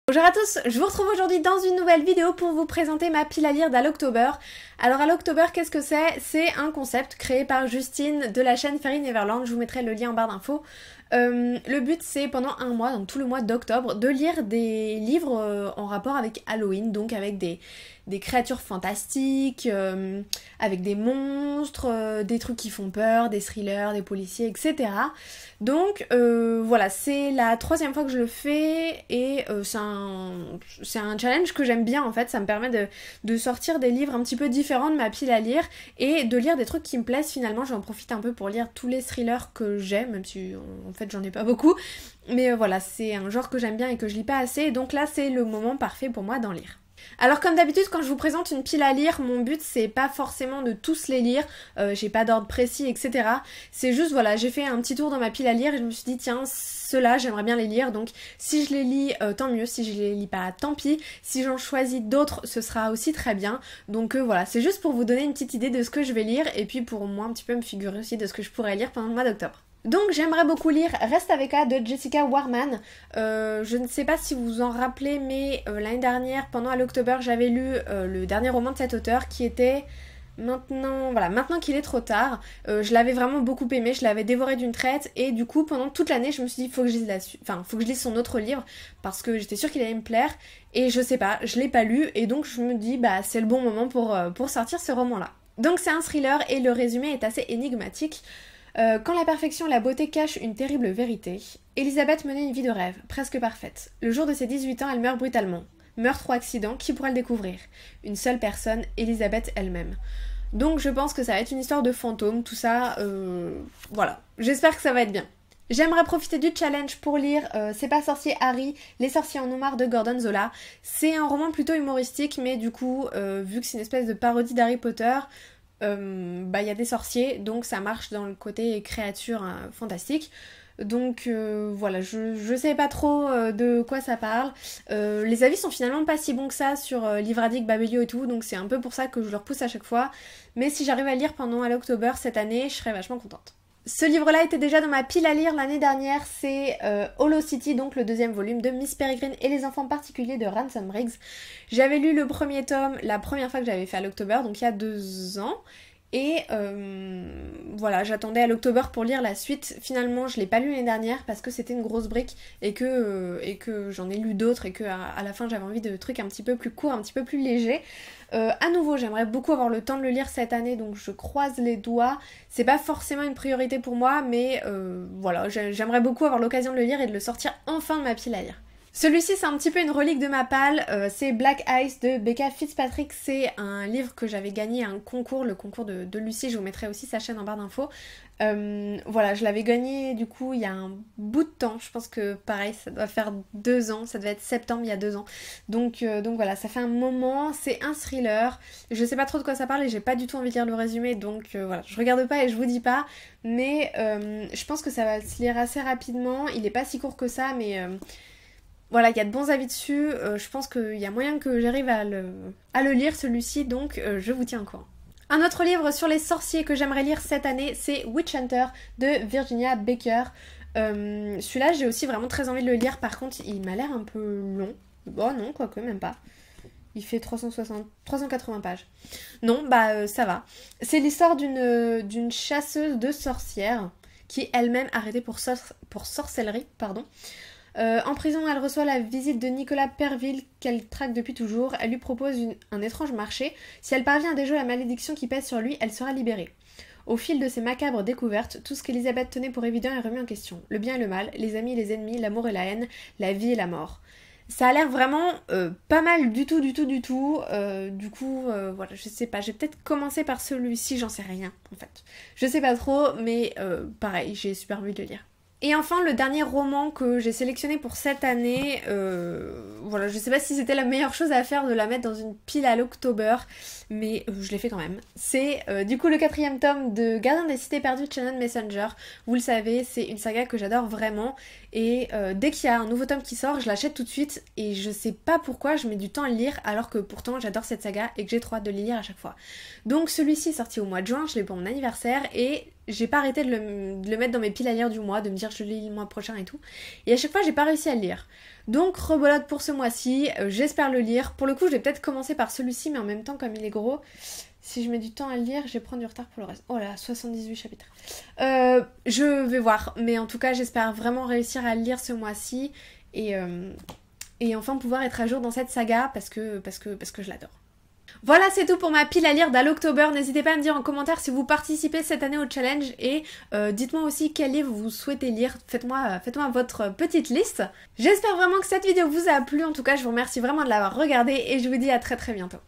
Bonjour à tous, je vous retrouve aujourd'hui dans une nouvelle vidéo pour vous présenter ma pile à lire d'Aloctober. Alors Aloctober, qu'est-ce que c'est? C'est un concept créé par Justine de la chaîne Fairy Neverland, je vous mettrai le lien en barre d'infos. Le but c'est pendant un mois, donc tout le mois d'octobre, de lire des livres en rapport avec Halloween, donc avec des créatures fantastiques, avec des monstres, des trucs qui font peur, des thrillers, des policiers, etc. Donc voilà, c'est la troisième fois que je le fais et c'est un challenge que j'aime bien en fait, ça me permet de sortir des livres un petit peu différents de ma pile à lire et de lire des trucs qui me plaisent finalement. J'en profite un peu pour lire tous les thrillers que j'ai, même si en fait j'en ai pas beaucoup, mais voilà, c'est un genre que j'aime bien et que je lis pas assez, donc là c'est le moment parfait pour moi d'en lire. Alors comme d'habitude quand je vous présente une pile à lire, mon but c'est pas forcément de tous les lire, j'ai pas d'ordre précis etc. C'est juste voilà, j'ai fait un petit tour dans ma pile à lire et je me suis dit tiens ceux-là j'aimerais bien les lire, donc si je les lis tant mieux, si je les lis pas tant pis, si j'en choisis d'autres ce sera aussi très bien. Donc voilà, c'est juste pour vous donner une petite idée de ce que je vais lire et puis pour moi un petit peu me figurer aussi de ce que je pourrais lire pendant le mois d'octobre. Donc j'aimerais beaucoup lire Reste avec A de Jessica Warman. Je ne sais pas si vous vous en rappelez, mais l'année dernière, pendant Aloctober, j'avais lu le dernier roman de cet auteur qui était Maintenant qu'il est trop tard. Je l'avais vraiment beaucoup aimé, je l'avais dévoré d'une traite et du coup pendant toute l'année je me suis dit faut que je lise faut que je lise son autre livre parce que j'étais sûre qu'il allait me plaire et je sais pas, je l'ai pas lu et donc je me dis bah c'est le bon moment pour sortir ce roman là. Donc c'est un thriller et le résumé est assez énigmatique. Quand la perfection et la beauté cachent une terrible vérité, Elisabeth menait une vie de rêve, presque parfaite. Le jour de ses 18 ans, elle meurt brutalement. Meurtre ou accident, qui pourra le découvrir? Une seule personne, Elisabeth elle-même. Donc je pense que ça va être une histoire de fantôme, tout ça, voilà. J'espère que ça va être bien. J'aimerais profiter du challenge pour lire C'est pas sorcier Harry, Les sorciers en ont marre de Gordon Zola. C'est un roman plutôt humoristique, mais du coup, vu que c'est une espèce de parodie d'Harry Potter, y a des sorciers, donc ça marche dans le côté créature fantastique. Donc voilà, je sais pas trop de quoi ça parle. Les avis sont finalement pas si bons que ça sur Livradic, Babelio et tout, donc c'est un peu pour ça que je le repousse à chaque fois. Mais si j'arrive à le lire pendant Aloctober cette année, je serais vachement contente. Ce livre-là était déjà dans ma pile à lire l'année dernière, c'est Hollow City, donc le deuxième volume de Miss Peregrine et les enfants particuliers de Ransom Briggs. J'avais lu le premier tome la première fois que j'avais fait Aloctober, donc il y a 2 ans. Et voilà, j'attendais Aloctober pour lire la suite. Finalement, je l'ai pas lu l'année dernière parce que c'était une grosse brique et que j'en ai lu d'autres et que à la fin j'avais envie de trucs un petit peu plus courts, un petit peu plus légers. À nouveau, j'aimerais beaucoup avoir le temps de le lire cette année, donc je croise les doigts. C'est pas forcément une priorité pour moi, mais voilà, j'aimerais beaucoup avoir l'occasion de le lire et de le sortir enfin de ma pile à lire. Celui-ci c'est un petit peu une relique de ma palle, c'est Black Ice de Becca Fitzpatrick, c'est un livre que j'avais gagné à un concours, le concours de Lucie, je vous mettrai aussi sa chaîne en barre d'infos. Voilà, je l'avais gagné du coup il y a un bout de temps, je pense que pareil ça doit faire 2 ans, ça devait être septembre il y a 2 ans. Donc voilà, ça fait un moment, c'est un thriller, je sais pas trop de quoi ça parle et j'ai pas du tout envie de lire le résumé, donc voilà, je regarde pas et je vous dis pas, mais je pense que ça va se lire assez rapidement, il est pas si court que ça, mais... Voilà, il y a de bons avis dessus, je pense qu'il y a moyen que j'arrive à le lire celui-ci, donc je vous tiens au courant. Un autre livre sur les sorciers que j'aimerais lire cette année, c'est Witch Hunter de Virginia Baker. Celui-là, j'ai aussi vraiment très envie de le lire, par contre, il m'a l'air un peu long. Oh non, quoique, même pas. Il fait 380 pages. Non, ça va. C'est l'histoire d'une chasseuse de sorcières qui elle-même arrêtée pour sorcellerie, pardon. En prison, elle reçoit la visite de Nicolas Perville qu'elle traque depuis toujours. Elle lui propose un étrange marché. Si elle parvient à déjouer la malédiction qui pèse sur lui, elle sera libérée. Au fil de ces macabres découvertes, tout ce qu'Elisabeth tenait pour évident est remis en question. Le bien et le mal, les amis et les ennemis, l'amour et la haine, la vie et la mort. Ça a l'air vraiment pas mal du tout. Du coup, voilà, je sais pas. J'ai peut-être commencé par celui-ci, j'en sais rien en fait. Je sais pas trop, mais pareil, j'ai super envie de le lire. Et enfin, le dernier roman que j'ai sélectionné pour cette année, voilà, je sais pas si c'était la meilleure chose à faire de la mettre dans une pile à l'October, mais je l'ai fait quand même. C'est du coup le 4e tome de Gardien des Cités Perdues de Shannon Messenger. Vous le savez, c'est une saga que j'adore vraiment, et dès qu'il y a un nouveau tome qui sort, je l'achète tout de suite, et je sais pas pourquoi je mets du temps à le lire, alors que pourtant j'adore cette saga et que j'ai trop hâte de le lire à chaque fois. Donc celui-ci est sorti au mois de juin, je l'ai pour mon anniversaire, et j'ai pas arrêté de le mettre dans mes piles à lire du mois, de me dire je lis le mois prochain et tout. Et à chaque fois, j'ai pas réussi à le lire. Donc, rebelote pour ce mois-ci, j'espère le lire. Pour le coup, je vais peut-être commencer par celui-ci, mais en même temps, comme il est gros, si je mets du temps à le lire, je vais prendre du retard pour le reste. Oh là, 78 chapitres. Je vais voir, mais en tout cas, j'espère vraiment réussir à le lire ce mois-ci et enfin pouvoir être à jour dans cette saga parce que je l'adore. Voilà, c'est tout pour ma pile à lire d'Aloctober. N'hésitez pas à me dire en commentaire si vous participez cette année au challenge et dites-moi aussi quel livre vous souhaitez lire. Faites-moi votre petite liste. J'espère vraiment que cette vidéo vous a plu. En tout cas, je vous remercie vraiment de l'avoir regardée et je vous dis à très très bientôt.